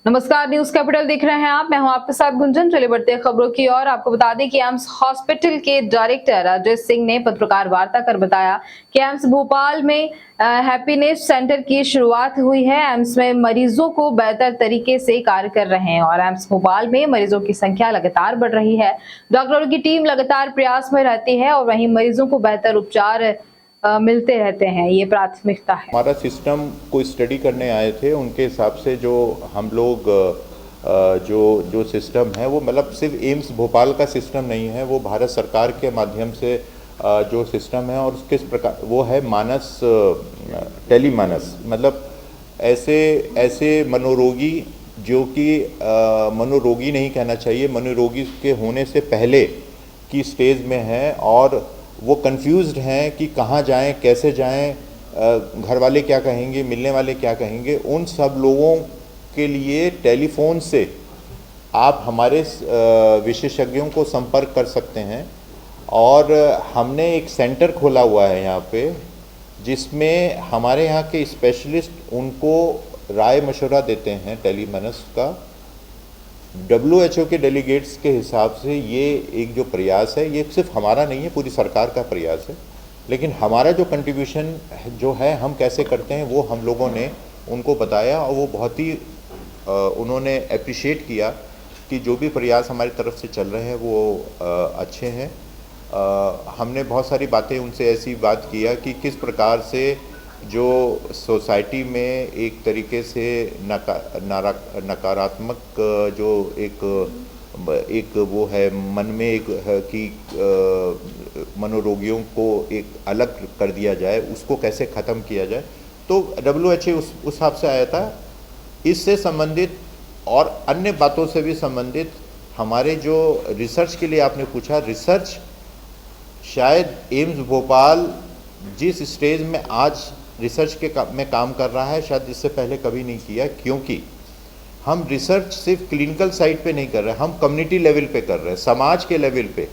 नमस्कार, news capital देख रहे हैं आप। मैं हूं आपके साथ गुंजन। चलिए बढ़ते हैं खबरों की ओर। आपको बता दें कि एम्स हॉस्पिटल के डायरेक्टर राजेश सिंह ने पत्रकार वार्ता कर बताया कि एम्स भोपाल में हैप्पीनेस सेंटर की शुरुआत हुई है। एम्स में मरीजों को बेहतर तरीके से कार्य कर रहे हैं और एम्स भोपाल में मरीजों की संख्या लगातार बढ़ रही है। डॉक्टरों की टीम लगातार प्रयास में रहती है और वहीं मरीजों को बेहतर उपचार मिलते रहते हैं। ये प्राथमिकता है। हमारा सिस्टम को स्टडी करने आए थे, उनके हिसाब से जो हम लोग जो सिस्टम है वो मतलब सिर्फ एम्स भोपाल का सिस्टम नहीं है, वो भारत सरकार के माध्यम से जो सिस्टम है और किस प्रकार वो है मानस टेली मानस, मतलब ऐसे मनोरोगी जो कि मनोरोगी नहीं कहना चाहिए, मनोरोगी के होने से पहले की स्टेज में है और वो कंफ्यूज्ड हैं कि कहाँ जाएं, कैसे जाएं, घर वाले क्या कहेंगे, मिलने वाले क्या कहेंगे। उन सब लोगों के लिए टेलीफोन से आप हमारे विशेषज्ञों को संपर्क कर सकते हैं और हमने एक सेंटर खोला हुआ है यहाँ पे, जिसमें हमारे यहाँ के स्पेशलिस्ट उनको राय मशवरा देते हैं टेलीमानस का। WHO के डेलीगेट्स के हिसाब से ये एक जो प्रयास है, ये सिर्फ हमारा नहीं है, पूरी सरकार का प्रयास है, लेकिन हमारा जो कंट्रीब्यूशन जो है हम कैसे करते हैं वो हम लोगों ने उनको बताया और वो बहुत ही उन्होंने अप्रिशिएट किया कि जो भी प्रयास हमारी तरफ से चल रहे हैं वो अच्छे हैं। हमने बहुत सारी बातें उनसे ऐसी बात किया कि किस प्रकार से जो सोसाइटी में एक तरीके से नकारात्मक जो एक वो है मन में एक है कि मनोरोगियों को एक अलग कर दिया जाए, उसको कैसे ख़त्म किया जाए। तो WHO उस हिसाब से आया था। इससे संबंधित और अन्य बातों से भी संबंधित हमारे जो रिसर्च के लिए आपने पूछा, रिसर्च शायद एम्स भोपाल जिस स्टेज में आज रिसर्च में काम कर रहा है शायद इससे पहले कभी नहीं किया, क्योंकि हम रिसर्च सिर्फ क्लिनिकल साइड पे नहीं कर रहे हैं, हम कम्युनिटी लेवल पे कर रहे हैं, समाज के लेवल पे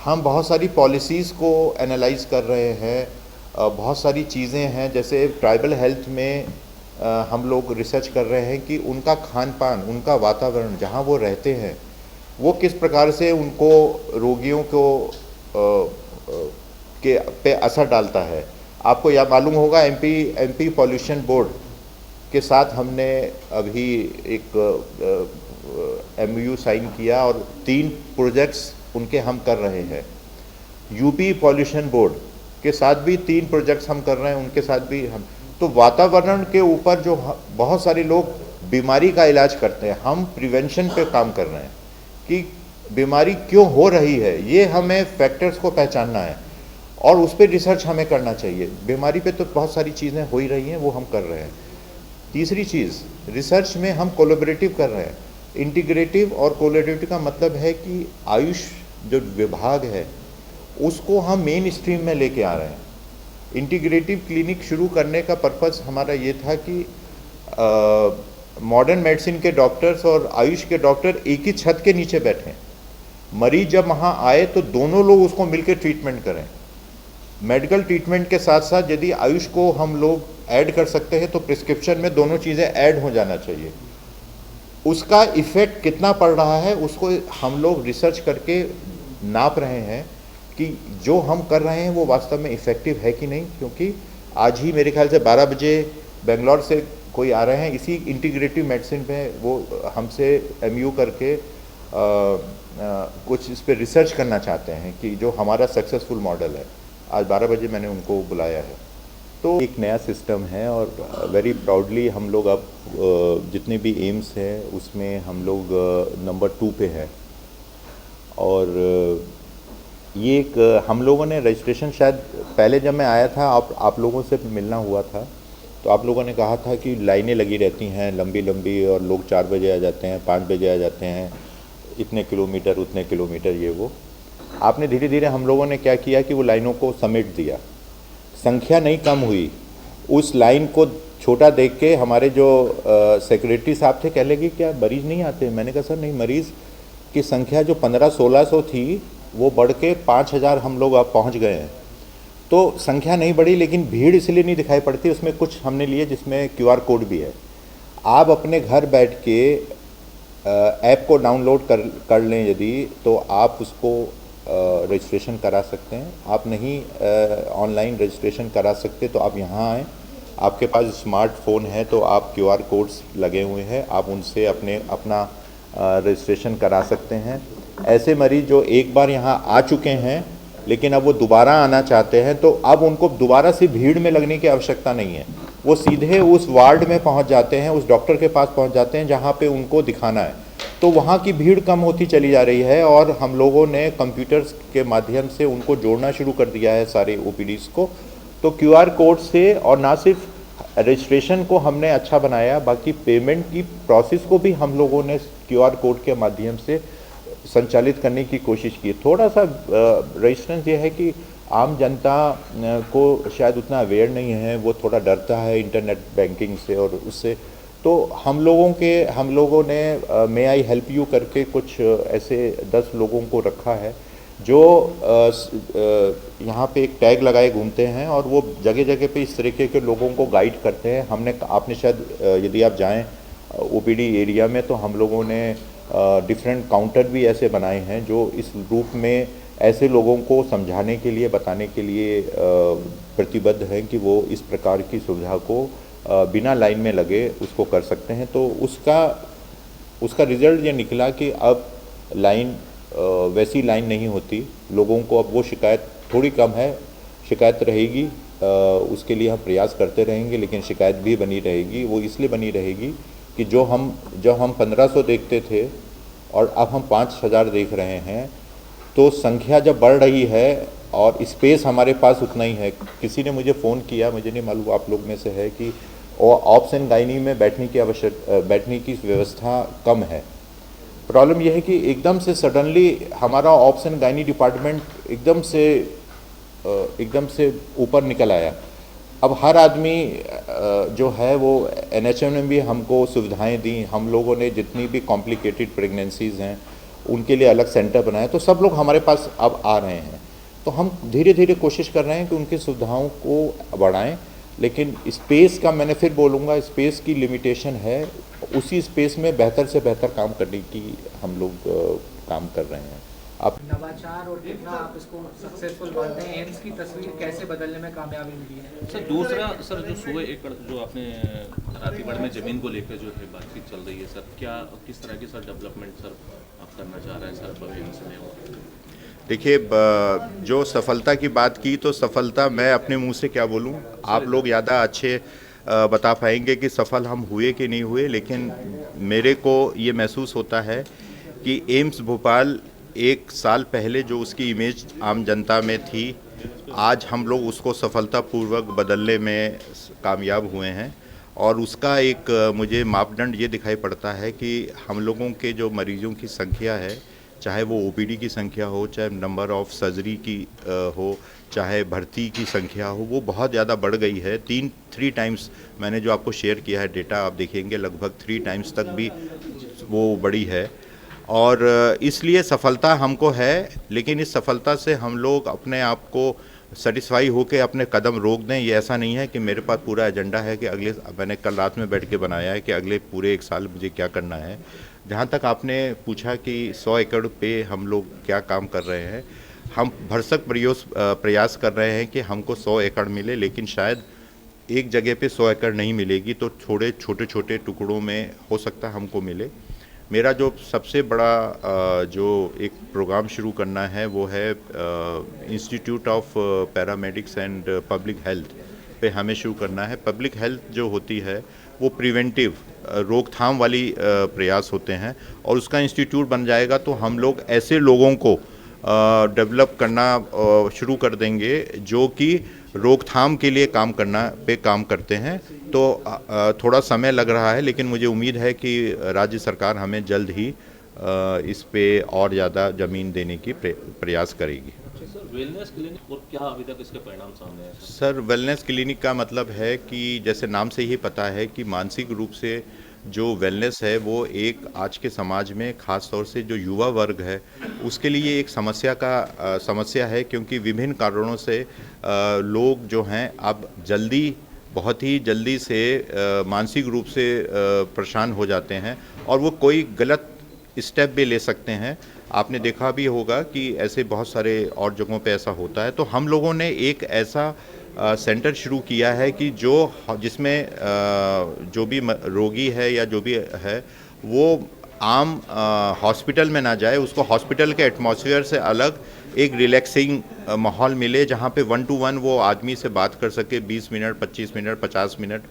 हम बहुत सारी पॉलिसीज़ को एनालाइज कर रहे हैं। बहुत सारी चीज़ें हैं, जैसे ट्राइबल हेल्थ में हम लोग रिसर्च कर रहे हैं कि उनका खान पान, उनका वातावरण जहाँ वो रहते हैं वो किस प्रकार से उनको रोगियों को के पे असर डालता है। आपको यह मालूम होगा एमपी पॉल्यूशन बोर्ड के साथ हमने अभी एक MOU साइन किया और 3 प्रोजेक्ट्स उनके हम कर रहे हैं। यूपी पॉल्यूशन बोर्ड के साथ भी 3 प्रोजेक्ट्स हम कर रहे हैं, उनके साथ भी हम। तो वातावरण के ऊपर जो बहुत सारे लोग बीमारी का इलाज करते हैं, हम प्रिवेंशन पे काम कर रहे हैं कि बीमारी क्यों हो रही है, ये हमें फैक्टर्स को पहचानना है और उस पर रिसर्च हमें करना चाहिए। बीमारी पे तो बहुत सारी चीज़ें हो ही रही हैं, वो हम कर रहे हैं। तीसरी चीज़, रिसर्च में हम कोलैबोरेटिव कर रहे हैं। इंटीग्रेटिव और कोलैबोरेटिव का मतलब है कि आयुष जो विभाग है उसको हम मेन स्ट्रीम में लेके आ रहे हैं। इंटीग्रेटिव क्लिनिक शुरू करने का पर्पस हमारा ये था कि मॉडर्न मेडिसिन के डॉक्टर्स और आयुष के डॉक्टर एक ही छत के नीचे बैठें। मरीज जब वहाँ आए तो दोनों लोग उसको मिलकर ट्रीटमेंट करें। मेडिकल ट्रीटमेंट के साथ साथ यदि आयुष को हम लोग ऐड कर सकते हैं तो प्रिस्क्रिप्शन में दोनों चीज़ें ऐड हो जाना चाहिए। उसका इफ़ेक्ट कितना पड़ रहा है उसको हम लोग रिसर्च करके नाप रहे हैं कि जो हम कर रहे हैं वो वास्तव में इफ़ेक्टिव है कि नहीं। क्योंकि आज ही मेरे ख्याल से 12 बजे बेंगलोर से कोई आ रहे हैं इसी इंटीग्रेटिव मेडिसिन पे, वो हमसे MOU करके कुछ इस पर रिसर्च करना चाहते हैं कि जो हमारा सक्सेसफुल मॉडल है। आज 12 बजे मैंने उनको बुलाया है। तो एक नया सिस्टम है और वेरी प्राउडली हम लोग अब जितने भी एम्स हैं उसमें हम लोग नंबर 2 पे हैं। और ये एक हम लोगों ने रजिस्ट्रेशन, शायद पहले जब मैं आया था आप लोगों से मिलना हुआ था तो आप लोगों ने कहा था कि लाइनें लगी रहती हैं लंबी लंबी और लोग 4 बजे आ जाते हैं, 5 बजे आ जाते हैं, इतने किलोमीटर उतने किलोमीटर ये वो। आपने धीरे धीरे हम लोगों ने क्या किया कि वो लाइनों को समेट दिया, संख्या नहीं कम हुई। उस लाइन को छोटा देख के हमारे जो सेक्रेटरी साहब थे कह लगे क्या मरीज़ नहीं आते। मैंने कहा सर नहीं, मरीज़ की संख्या जो 1500-1600 थी वो बढ़ के 5000 हम लोग अब पहुंच गए हैं। तो संख्या नहीं बढ़ी लेकिन भीड़ इसलिए नहीं दिखाई पड़ती। उसमें कुछ हमने लिए जिसमें QR कोड भी है। आप अपने घर बैठ के ऐप को डाउनलोड कर लें यदि, तो आप उसको रजिस्ट्रेशन करा सकते हैं। आप नहीं ऑनलाइन रजिस्ट्रेशन करा सकते तो आप यहाँ आएँ, आपके पास स्मार्टफोन है तो आप QR कोड्स लगे हुए हैं, आप उनसे अपना रजिस्ट्रेशन करा सकते हैं। ऐसे मरीज जो एक बार यहाँ आ चुके हैं लेकिन अब वो दोबारा आना चाहते हैं, तो अब उनको दोबारा से भीड़ में लगने की आवश्यकता नहीं है। वो सीधे उस वार्ड में पहुँच जाते हैं, उस डॉक्टर के पास पहुँच जाते हैं जहाँ पे उनको दिखाना है। तो वहाँ की भीड़ कम होती चली जा रही है और हम लोगों ने कंप्यूटर्स के माध्यम से उनको जोड़ना शुरू कर दिया है सारे OPDs को। तो QR कोड से, और ना सिर्फ रजिस्ट्रेशन को हमने अच्छा बनाया, बाकी पेमेंट की प्रोसेस को भी हम लोगों ने QR कोड के माध्यम से संचालित करने की कोशिश की। थोड़ा सा रेजिस्टेंस ये है कि आम जनता को शायद उतना अवेयर नहीं है, वो थोड़ा डरता है इंटरनेट बैंकिंग से और उससे। तो हम लोगों ने मे आई हेल्प यू करके कुछ ऐसे 10 लोगों को रखा है जो यहाँ पे एक टैग लगाए घूमते हैं और वो जगह जगह पे इस तरीके के लोगों को गाइड करते हैं। आपने शायद यदि आप जाएं OPD एरिया में तो हम लोगों ने डिफरेंट काउंटर भी ऐसे बनाए हैं जो इस रूप में ऐसे लोगों को समझाने के लिए, बताने के लिए प्रतिबद्ध हैं कि वो इस प्रकार की सुविधा को बिना लाइन में लगे उसको कर सकते हैं। तो उसका रिज़ल्ट ये निकला कि अब लाइन वैसी लाइन नहीं होती, लोगों को अब वो शिकायत थोड़ी कम है। शिकायत रहेगी, उसके लिए हम प्रयास करते रहेंगे, लेकिन शिकायत भी बनी रहेगी। वो इसलिए बनी रहेगी कि जब हम 1500 देखते थे और अब हम 5000 देख रहे हैं, तो संख्या जब बढ़ रही है और स्पेस हमारे पास उतना ही है। किसी ने मुझे फ़ोन किया, मुझे नहीं मालूम आप लोग में से है, कि ऑप्स एंड गायनी में बैठने की व्यवस्था कम है। प्रॉब्लम यह है कि एकदम से सडनली हमारा ऑप्स एंड गायनी डिपार्टमेंट एकदम से ऊपर निकल आया। अब हर आदमी जो है वो NHM ने भी हमको सुविधाएं दी। हम लोगों ने जितनी भी कॉम्प्लिकेटेड प्रेगनेंसीज़ हैं उनके लिए अलग सेंटर बनाए, तो सब लोग हमारे पास अब आ रहे हैं। तो हम धीरे धीरे कोशिश कर रहे हैं कि उनकी सुविधाओं को बढ़ाएं, लेकिन स्पेस का, मैंने फिर बोलूँगा, स्पेस की लिमिटेशन है। उसी स्पेस में बेहतर से बेहतर काम करने की हम लोग काम कर रहे हैं। आप नवाचार और कितना आप इसको सक्सेसफुल मानते हैं? एम्स की तस्वीर कैसे बदलने में कामयाबी मिली है? सर दूसरा, सर जो 100 एकड़ जो आपने रातीगढ़ में ज़मीन को लेकर जो है बातचीत चल रही है सर, किस तरह की सर डेवलपमेंट सर आप करना चाह रहे हैं सर भविष्य में? देखिए, जो सफलता की बात की, तो सफलता मैं अपने मुंह से क्या बोलूं, आप लोग ज़्यादा अच्छे बता पाएंगे कि सफल हम हुए कि नहीं हुए। लेकिन मेरे को ये महसूस होता है कि एम्स भोपाल 1 साल पहले जो उसकी इमेज आम जनता में थी, आज हम लोग उसको सफलतापूर्वक बदलने में कामयाब हुए हैं। और उसका एक मुझे मापदंड ये दिखाई पड़ता है कि हम लोगों के जो मरीजों की संख्या है, चाहे वो OPD की संख्या हो, चाहे नंबर ऑफ़ सर्जरी की हो, चाहे भर्ती की संख्या हो, वो बहुत ज़्यादा बढ़ गई है। 3 टाइम्स मैंने जो आपको शेयर किया है डेटा, आप देखेंगे लगभग 3 टाइम्स तक भी वो बढ़ी है। और इसलिए सफलता हमको है, लेकिन इस सफलता से हम लोग अपने आप को सेटिस्फाई होकर अपने कदम रोक दें, ये ऐसा नहीं है कि मेरे पास पूरा एजेंडा है कि मैंने कल रात में बैठ के बनाया है कि अगले पूरे 1 साल मुझे क्या करना है। जहाँ तक आपने पूछा कि 100 एकड़ पे हम लोग क्या काम कर रहे हैं, हम भरसक प्रयास कर रहे हैं कि हमको 100 एकड़ मिले, लेकिन शायद एक जगह पे 100 एकड़ नहीं मिलेगी, तो थोड़े छोटे छोटे टुकड़ों में हो सकता है हमको मिले। मेरा जो सबसे बड़ा जो एक प्रोग्राम शुरू करना है वो है institute of paramedics and public health पे हमें शुरू करना है। पब्लिक हेल्थ जो होती है वो प्रिवेंटिव, रोकथाम वाली प्रयास होते हैं, और उसका इंस्टीट्यूट बन जाएगा तो हम लोग ऐसे लोगों को डेवलप करना शुरू कर देंगे जो कि रोकथाम के लिए काम करते हैं। तो थोड़ा समय लग रहा है, लेकिन मुझे उम्मीद है कि राज्य सरकार हमें जल्द ही इस पे और ज़्यादा ज़मीन देने की प्रयास करेगी। सर वेलनेस क्लिनिक, और क्या अभी तक इसके परिणाम सामने आए? सर वेलनेस क्लिनिक का मतलब है कि जैसे नाम से ही पता है कि मानसिक रूप से जो वेलनेस है वो एक आज के समाज में, ख़ास तौर से जो युवा वर्ग है, उसके लिए एक समस्या है, क्योंकि विभिन्न कारणों से लोग जो हैं अब जल्दी बहुत ही जल्दी से मानसिक रूप से परेशान हो जाते हैं और वो कोई गलत स्टेप भी ले सकते हैं। आपने देखा भी होगा कि ऐसे बहुत सारे और जगहों पे ऐसा होता है। तो हम लोगों ने एक ऐसा सेंटर शुरू किया है कि जिसमें जो भी रोगी है या जो भी है वो आम हॉस्पिटल में ना जाए, उसको हॉस्पिटल के एटमॉस्फेयर से अलग एक रिलैक्सिंग माहौल मिले, जहाँ पे 1 to 1 वो आदमी से बात कर सके। 20 मिनट, 25 मिनट, 50 मिनट,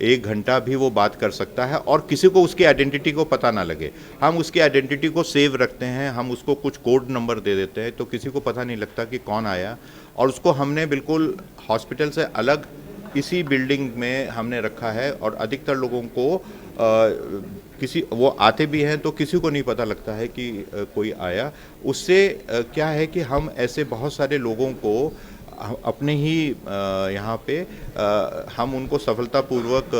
1 घंटा भी वो बात कर सकता है और किसी को उसकी आइडेंटिटी को पता ना लगे। हम उसकी आइडेंटिटी को सेव रखते हैं, हम उसको कुछ कोड नंबर दे देते हैं, तो किसी को पता नहीं लगता कि कौन आया। और उसको हमने बिल्कुल हॉस्पिटल से अलग इसी बिल्डिंग में हमने रखा है और अधिकतर लोगों को वो आते भी हैं तो किसी को नहीं पता लगता है कि कोई आया। उससे क्या है कि हम ऐसे बहुत सारे लोगों को अपने ही यहाँ पे हम उनको सफलतापूर्वक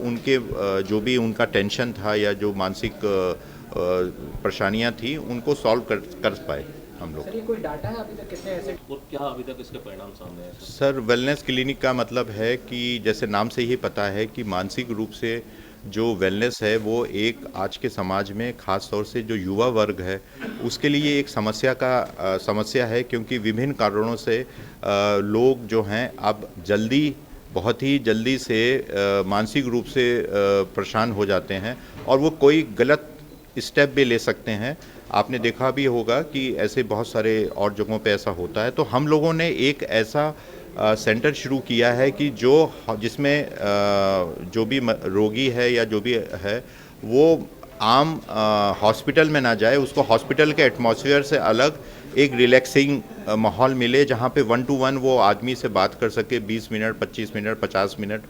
उनके जो भी उनका टेंशन था या जो मानसिक परेशानियाँ थी उनको सॉल्व कर पाए हम लोग। सर, ये कोई डाटा है अभी तक कितने ऐसे? और क्या अभी तक इसके परिणाम सामने आए सर? सर, वेलनेस क्लिनिक का मतलब है कि जैसे नाम से ही पता है कि मानसिक रूप से जो वेलनेस है वो एक आज के समाज में ख़ास तौर से जो युवा वर्ग है उसके लिए एक समस्या है, क्योंकि विभिन्न कारणों से लोग जो हैं अब बहुत ही जल्दी से मानसिक रूप से परेशान हो जाते हैं और वो कोई गलत स्टेप भी ले सकते हैं। आपने देखा भी होगा कि ऐसे बहुत सारे और जगहों पे ऐसा होता है। तो हम लोगों ने एक ऐसा सेंटर शुरू किया है कि जिसमें जो भी रोगी है या जो भी है वो आम हॉस्पिटल में ना जाए, उसको हॉस्पिटल के एटमॉस्फेयर से अलग एक रिलैक्सिंग माहौल मिले, जहाँ पे 1 to 1 वो आदमी से बात कर सके। 20 मिनट, 25 मिनट, 50 मिनट,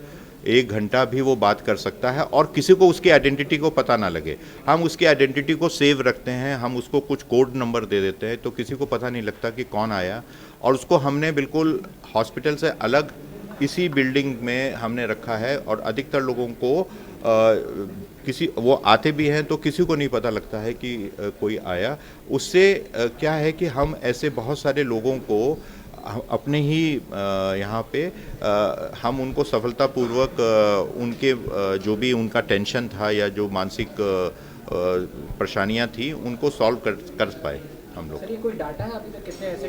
1 घंटा भी वो बात कर सकता है और किसी को उसकी आइडेंटिटी को पता ना लगे। हम उसकी आइडेंटिटी को सेव रखते हैं, हम उसको कुछ कोड नंबर दे देते हैं, तो किसी को पता नहीं लगता कि कौन आया। और उसको हमने बिल्कुल हॉस्पिटल से अलग इसी बिल्डिंग में हमने रखा है और अधिकतर लोगों को वो आते भी हैं तो किसी को नहीं पता लगता है कि कोई आया। उससे क्या है कि हम ऐसे बहुत सारे लोगों को अपने ही यहाँ पे हम उनको सफलतापूर्वक उनके जो भी उनका टेंशन था या जो मानसिक परेशानियाँ थी उनको सॉल्व कर पाए हम लोग। सर, ये कोई डाटा है अभी तक कितने ऐसे